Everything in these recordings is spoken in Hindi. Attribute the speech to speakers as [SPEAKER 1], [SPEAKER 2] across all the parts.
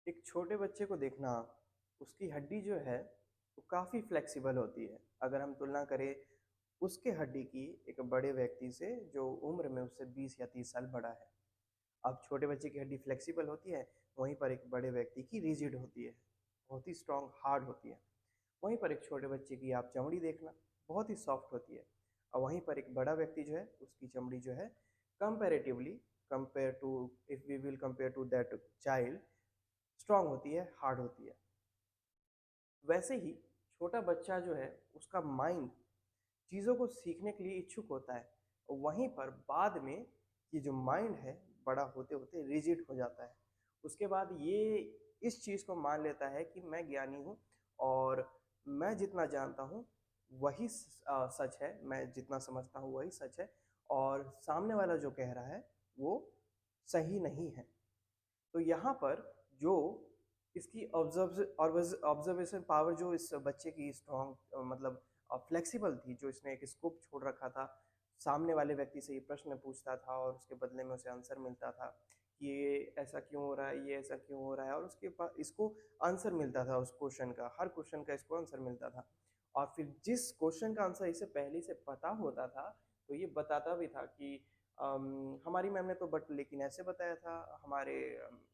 [SPEAKER 1] एक छोटे बच्चे को देखना, उसकी हड्डी जो है, वो काफ़ी फ्लेक्सिबल होती है। अगर हम तुलना करें उसके हड्डी की एक बड़े व्यक्ति से जो उम्र में उससे 20 या 30 साल बड़ा है। अब छोटे बच्चे की हड्डी फ्लेक्सिबल होती है, वहीं पर एक बड़े व्यक्ति की रिजिड होती है, बहुत ही स्ट्रॉन्ग हार्ड होती है। वहीं पर एक छोटे बच्चे की आप चमड़ी देखना, बहुत ही सॉफ्ट होती है। और वहीं पर एक बड़ा व्यक्ति जो है, उसकी चमड़ी जो है comparatively compare to if we will compare to that child strong होती है, हार्ड होती है। वैसे ही छोटा बच्चा जो है उसका माइंड चीज़ों को सीखने के लिए इच्छुक होता है। और वहीं पर बाद में ये जो माइंड है बड़ा होते होते रिजिड हो जाता है। उसके बाद ये इस चीज़ को मान लेता है कि मैं ज्ञानी हूँ और मैं जितना जानता हूँ वही सच है, मैं जितना समझता हूँ वही सच है और सामने वाला जो कह रहा है वो सही नहीं है। तो यहाँ पर जो इसकी ऑब्जर्वेशन पावर जो इस बच्चे की स्ट्रॉन्ग मतलब फ्लेक्सिबल थी, जो इसने एक स्कोप छोड़ रखा था, सामने वाले व्यक्ति से ये प्रश्न पूछता था और उसके बदले में उसे आंसर मिलता था कि ये ऐसा क्यों हो रहा है, ये ऐसा क्यों हो रहा है, और उसके पास इसको आंसर मिलता था, उस क्वेश्चन का, हर क्वेश्चन का इसको आंसर मिलता था। और फिर जिस क्वेश्चन का आंसर इसे पहले से पता होता था, तो ये बताता भी था कि हमारी मैम ने तो बट लेकिन ऐसे बताया था,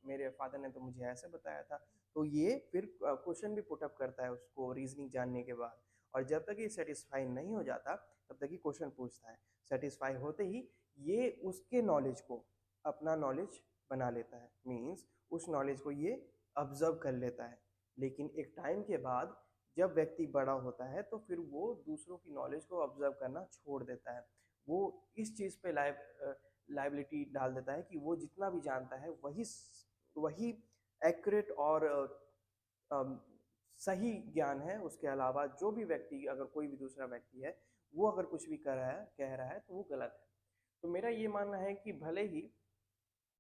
[SPEAKER 1] मेरे फादर ने तो मुझे ऐसे बताया था। तो ये फिर क्वेश्चन भी पुटअप करता है उसको रीजनिंग जानने के बाद। और जब तक ये सेटिस्फाई नहीं हो जाता तब तक ये क्वेश्चन पूछता है। सेटिस्फाई होते ही ये उसके नॉलेज को अपना नॉलेज बना लेता है, मीन्स उस नॉलेज को ये ऑब्जर्व कर लेता है। लेकिन एक टाइम के बाद जब व्यक्ति बड़ा होता है तो फिर वो दूसरों की नॉलेज को ऑब्जर्व करना छोड़ देता है। वो इस चीज़ पे लाइबिलिटी डाल देता है कि वो जितना भी जानता है वही एक्यूरेट और अम, सही ज्ञान है। उसके अलावा जो भी व्यक्ति, अगर कोई भी दूसरा व्यक्ति है, वो अगर कुछ भी कर रहा है, कह रहा है, तो वो गलत है। तो मेरा ये मानना है कि भले ही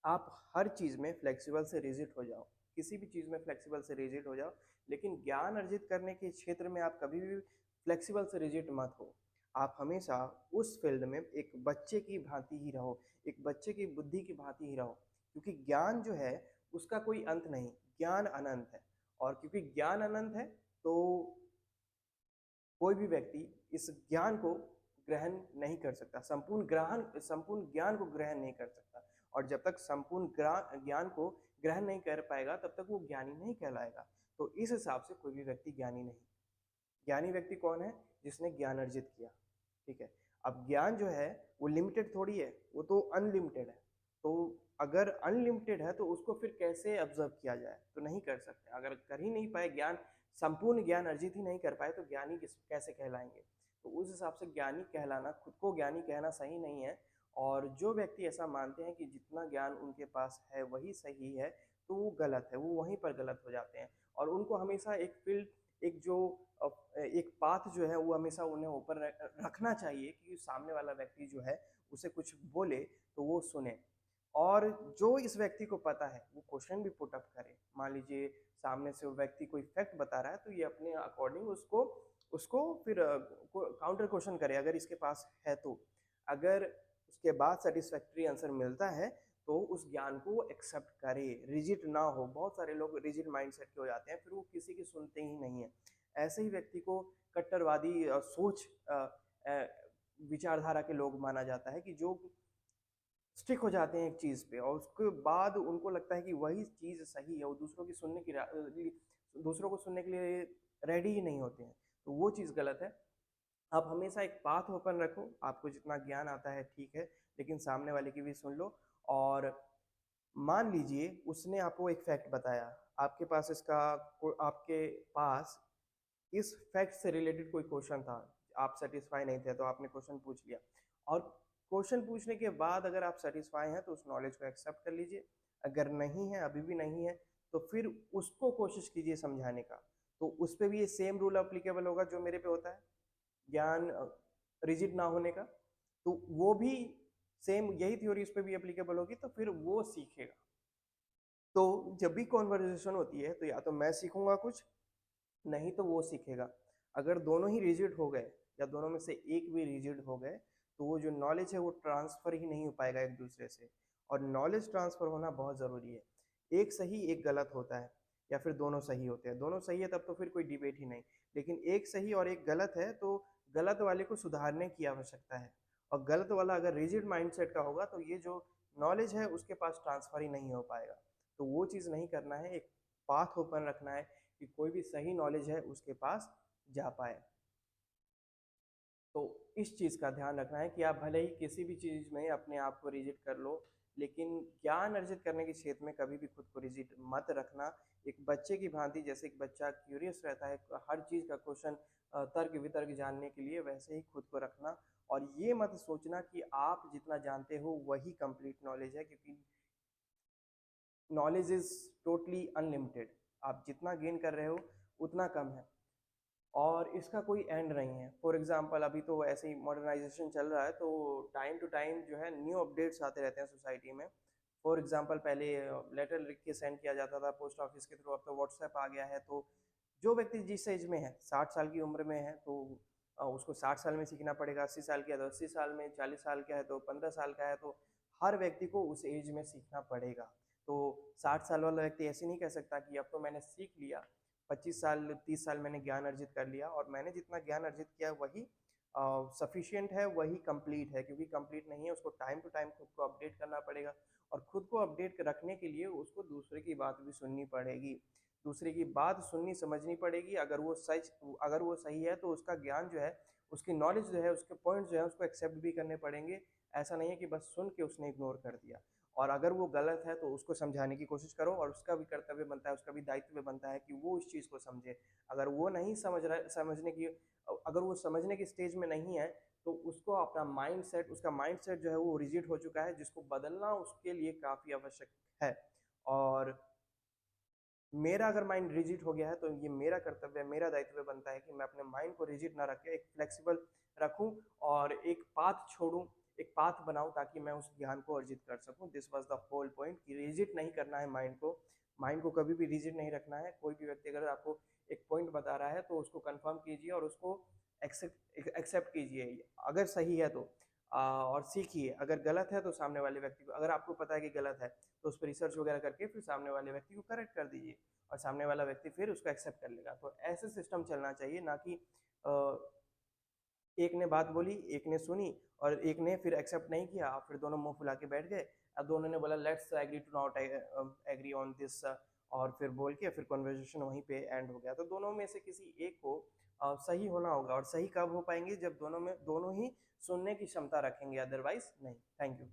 [SPEAKER 1] आप हर चीज़ में फ्लेक्सिबल से रिजिड हो जाओ, किसी भी चीज़ में फ्लेक्सिबल से रिजिड हो जाओ, लेकिन ज्ञान अर्जित करने के क्षेत्र में आप कभी भी फ्लेक्सिबल से रिजिड मत हो। आप हमेशा उस फील्ड में एक बच्चे की भांति ही रहो, एक बच्चे की बुद्धि की भांति ही रहो, क्योंकि ज्ञान जो है उसका कोई अंत नहीं, ज्ञान अनंत है। और क्योंकि ज्ञान अनंत है तो कोई भी व्यक्ति इस ज्ञान को ग्रहण नहीं कर सकता, संपूर्ण ज्ञान को ग्रहण नहीं कर सकता। और जब तक संपूर्ण ज्ञान को ग्रहण नहीं कर पाएगा तब तक वो ज्ञानी नहीं कहलाएगा। तो इस हिसाब से कोई भी व्यक्ति ज्ञानी नहीं। ज्ञानी व्यक्ति कौन है? जिसने ज्ञान अर्जित किया। ठीक है। अब ज्ञान जो है वो लिमिटेड थोड़ी है, वो तो अनलिमिटेड है। तो अगर अनलिमिटेड है तो उसको फिर कैसे ऑब्जर्व किया जाए? तो नहीं कर सकते। अगर कर ही नहीं पाए ज्ञान, संपूर्ण ज्ञान अर्जित ही नहीं कर पाए, तो ज्ञानी कैसे कहलाएंगे? तो उस हिसाब से ज्ञानी कहलाना, खुद को ज्ञानी कहना सही नहीं है। और जो व्यक्ति ऐसा मानते हैं कि जितना ज्ञान उनके पास है वही सही है, तो वो गलत है, वो वहीं पर गलत हो जाते हैं। और उनको हमेशा एक फील्ड, एक जो एक पाथ जो है वो हमेशा उन्हें ऊपर रखना चाहिए कि सामने वाला व्यक्ति जो है उसे कुछ बोले तो वो सुने। और जो इस व्यक्ति को पता है वो क्वेश्चन भी पुटअप करे। मान लीजिए सामने से वो व्यक्ति कोई फैक्ट बता रहा है तो ये अपने अकॉर्डिंग उसको उसको फिर काउंटर क्वेश्चन करे, अगर इसके पास है तो। अगर उसके बाद सेटिस्फैक्ट्री आंसर मिलता है तो उस ज्ञान को वो एक्सेप्ट करे, रिजिड ना हो। बहुत सारे लोग रिजिड माइंडसेट के हो जाते हैं, फिर वो किसी की सुनते ही नहीं है। ऐसे ही व्यक्ति को कट्टरवादी सोच विचारधारा के लोग माना जाता है, कि जो स्टिक हो जाते हैं एक चीज़ पे और उसके बाद उनको लगता है कि वही चीज़ सही है, वो दूसरों को सुनने के लिए रेडी ही नहीं होते हैं। तो वो चीज़ गलत है। आप हमेशा एक पाथ ओपन रखो, आपको जितना ज्ञान आता है ठीक है, लेकिन सामने वाले की भी सुन लो। और मान लीजिए उसने आपको एक फैक्ट बताया, आपके पास इस फैक्ट से रिलेटेड कोई क्वेश्चन था, आप सेटिस्फाई नहीं थे तो आपने क्वेश्चन पूछ लिया। और क्वेश्चन पूछने के बाद अगर आप सेटिस्फाई हैं तो उस नॉलेज को एक्सेप्ट कर लीजिए। अगर नहीं है, अभी भी नहीं है, तो फिर उसको कोशिश कीजिए समझाने का। तो उस पर भी ये सेम रूल अप्लीकेबल होगा जो मेरे पे होता है, ज्ञान रिजिड ना होने का। तो वो भी सेम यही थ्योरी उस पर भी एप्लीकेबल होगी, तो फिर वो सीखेगा। तो जब भी कॉन्वर्जेशन होती है तो या तो मैं सीखूंगा कुछ, नहीं तो वो सीखेगा। अगर दोनों ही रिजिड हो गए या दोनों में से एक भी रिजिड हो गए तो वो जो नॉलेज है वो ट्रांसफर ही नहीं हो पाएगा एक दूसरे से। और नॉलेज ट्रांसफर होना बहुत ज़रूरी है। एक सही एक गलत होता है। या फिर दोनों सही होते हैं? दोनों सही है तब तो फिर कोई डिबेट ही नहीं। लेकिन एक सही और एक गलत है तो गलत वाले को सुधारने की आवश्यकता है। और गलत वाला अगर रिजिड माइंडसेट का होगा तो ये जो नॉलेज है उसके पास ट्रांसफ़र ही नहीं हो पाएगा। तो वो चीज़ नहीं करना है, एक पाथ ओपन रखना है कि कोई भी सही नॉलेज है उसके पास जा पाए। तो इस चीज़ का ध्यान रखना है कि आप भले ही किसी भी चीज़ में अपने आप को रिजिड कर लो, लेकिन ज्ञान अर्जित करने के क्षेत्र में कभी भी खुद को रिजिड मत रखना। एक बच्चे की भांति, जैसे एक बच्चा क्यूरियस रहता है हर चीज़ का क्वेश्चन तर्क-वितर्क जानने के लिए, वैसे ही खुद को रखना। और ये मत सोचना कि आप जितना जानते हो वही कंप्लीट नॉलेज है, क्योंकि नॉलेज इज़ टोटली अनलिमिटेड। आप जितना गेन कर रहे हो उतना कम है। और इसका कोई एंड नहीं है। फॉर एग्जांपल अभी तो ऐसे ही मॉडर्नाइजेशन चल रहा है, तो टाइम टू टाइम जो है न्यू अपडेट्स आते रहते हैं सोसाइटी में। फॉर एग्जांपल पहले लेटर लिख के सेंड किया जाता था पोस्ट ऑफिस के थ्रू, अब तो व्हाट्सएप आ गया है। तो जो व्यक्ति जिस एज में है, 60 साल की उम्र में है तो उसको 60 साल में सीखना पड़ेगा, 80 साल का है तो 80 साल में, 40 साल का है तो 15 साल का है, तो हर व्यक्ति को उस एज में सीखना पड़ेगा। तो 60 साल वाला व्यक्ति ऐसे नहीं कह सकता कि अब तो मैंने सीख लिया, 25 साल 30 साल मैंने ज्ञान अर्जित कर लिया और मैंने जितना ज्ञान अर्जित किया वही सफिशिएंट है, वही कंप्लीट है। क्योंकि कंप्लीट नहीं है, उसको टाइम टू टाइम खुद को अपडेट करना पड़ेगा। और खुद को अपडेट रखने के लिए उसको दूसरे की बात भी सुननी पड़ेगी, दूसरे की बात सुननी समझनी पड़ेगी। अगर वो सही है तो उसका ज्ञान जो है, उसकी नॉलेज जो है, उसके पॉइंट जो है उसको एक्सेप्ट भी करने पड़ेंगे। ऐसा नहीं है कि बस सुन के उसने इग्नोर कर दिया। और अगर वो गलत है तो उसको समझाने की कोशिश करो, और उसका भी कर्तव्य बनता है, उसका भी दायित्व बनता है कि वो उस चीज़ को समझे। अगर वो नहीं समझ रहा, अगर वो समझने की स्टेज में नहीं है, तो उसको अपना माइंडसेट, उसका माइंडसेट जो है वो रिजिड हो चुका है, जिसको बदलना उसके लिए काफ़ी आवश्यक है। और मेरा अगर माइंड रिजिड हो गया है तो ये मेरा कर्तव्य, मेरा दायित्व बनता है कि मैं अपने माइंड को रिजिड ना रख के एक फ्लेक्सिबल रखूं और एक पाथ छोड़ूं, एक पाथ बनाऊं, ताकि मैं उस ज्ञान को अर्जित कर सकूं। This was the whole point कि रिजिड नहीं करना है माइंड को। माइंड को कभी भी रिजिड नहीं रखना है। कोई भी व्यक्ति अगर आपको एक पॉइंट बता रहा है तो उसको कंफर्म कीजिए और उसको एक्सेप्ट कीजिए अगर सही है तो, और सीखिए। अगर गलत है तो सामने वाले व्यक्ति को, अगर आपको पता है कि गलत है तो उस पर रिसर्च वगैरह करके फिर सामने वाले व्यक्ति को करेक्ट कर दीजिए, और सामने वाला व्यक्ति फिर उसको एक्सेप्ट कर लेगा। तो ऐसे सिस्टम चलना चाहिए, ना कि एक ने बात बोली, एक ने सुनी और एक ने फिर एक्सेप्ट नहीं किया, फिर दोनों मुंह फुला के बैठ गए। अब दोनों ने बोला let's agree to not agree on this, और फिर बोल के फिर कन्वर्सेशन वहीं पे एंड हो गया। तो दोनों में से किसी एक को सही होना होगा, और सही कब हो पाएंगे, जब दोनों ही सुनने की क्षमता रखेंगे, अदरवाइज नहीं। Thank you.